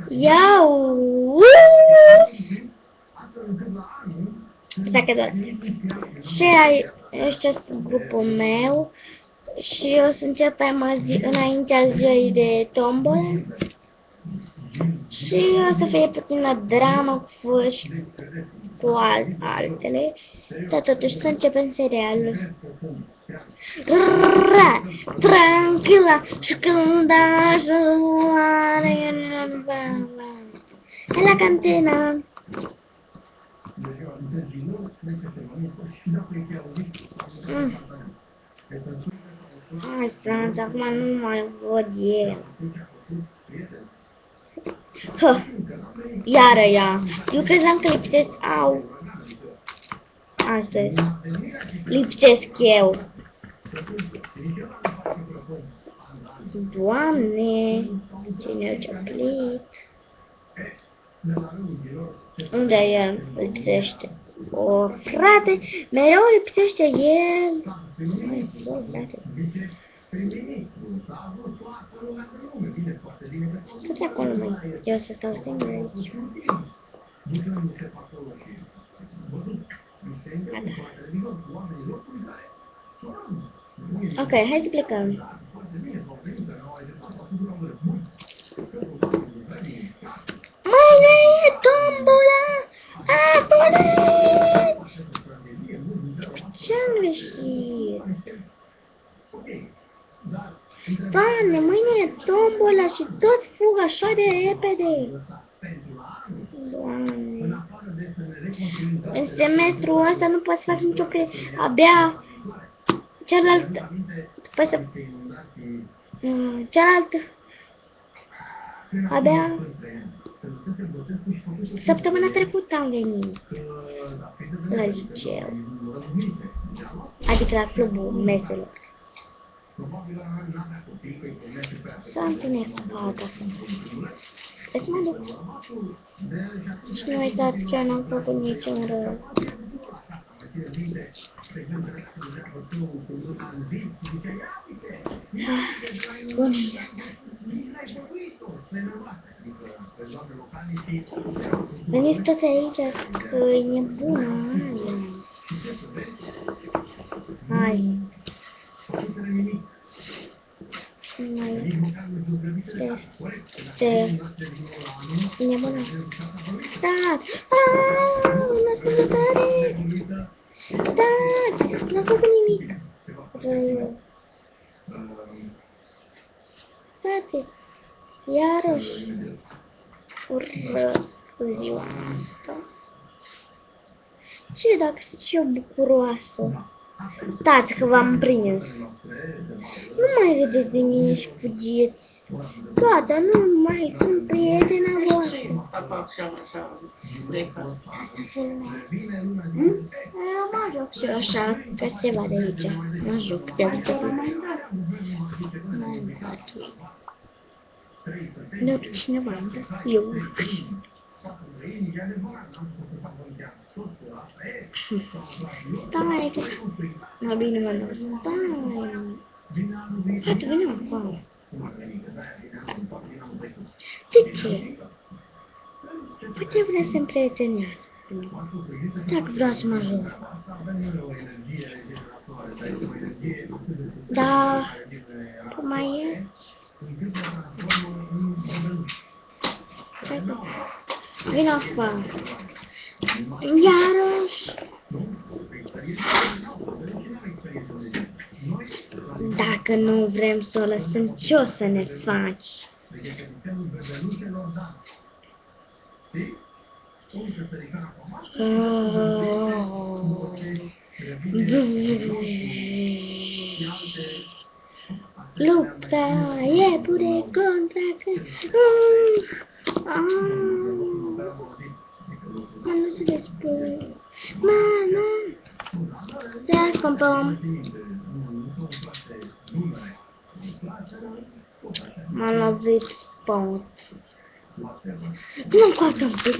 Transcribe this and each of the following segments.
Iau! Dacă doar. Și ăștia sunt grupul meu. Și o să începem înaintea ziua de tombola. Și o să fie puțină dramă și cu altele. Dar totuși să începem serialul. Tranquila și când e la cantina. Hai, Franța, acum nu mai văd el. Iară ea. Eu credeam că lipsesc. Au. Astăzi. Lipsesc eu. Doamne, cine-o cioplit? Unde el lipsește? O, frate, mereu lipsește el. Stai acolo, măi. Eu să stau singur aici. Gata. Ok, hai să plecăm. Mâine e tombola! Apuneți! Ce-am greșit? Doamne, mâine e tombola și toți fug așa de repede. Doamne. În semestrul ăsta nu poți face nicio abia cealaltă. După să... cealaltă. Abia... Săptămâna trecută am venit la liceu. Adică la clubul meselor. S-a întunecat acum. Să mă duc. Și nu uitați, chiar n-am făcut niciun rău. Bună. Veniți toți aici, că e nebună aia. Hai. Mai este nebună. Stați! N-a spus tare! Stați! N-a făcut nimic. Rău. Stați! Iarăși. Ură ziua asta. Ce dacă sunt și eu bucuroasă? Stați că v-am prins. Nu mai vedeți de mine și fugiți. Gata, nu mai sunt prietena voastră. Mă joc și așa, că se vede aici. Mă joc de atât. Nu, cineva. Eu. Stai, că... Mai bine mă duc. Stai. Frate, vine afară. De ce? Poate vrea să împrietenească. Dacă vreau să mă joc. Da. Mai ieși? Vino afară. Iarăși. Dacă nu vrem să o lăsăm, ce o să ne faci? Lupta e pure contra că... Mă, nu se despre... Mama! Da, scumpăm! M-am lovit spot. Nu-mi coacă un pic.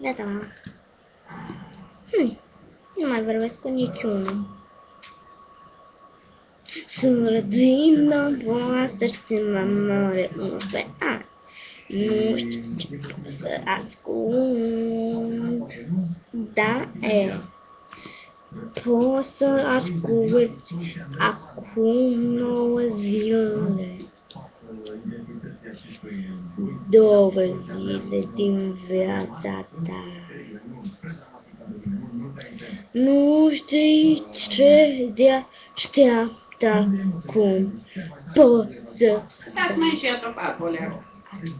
Gata, mă. Nu mai vorbesc cu niciunul. Surdina voastră și mă moare un pe an. Nu știu să ascund. Da, poți să asculti acum 9 zile. 2 zile din viața ta. Nu știi ce te așteaptă acum. Poți să... Stați mai și atopat, Olea. Și...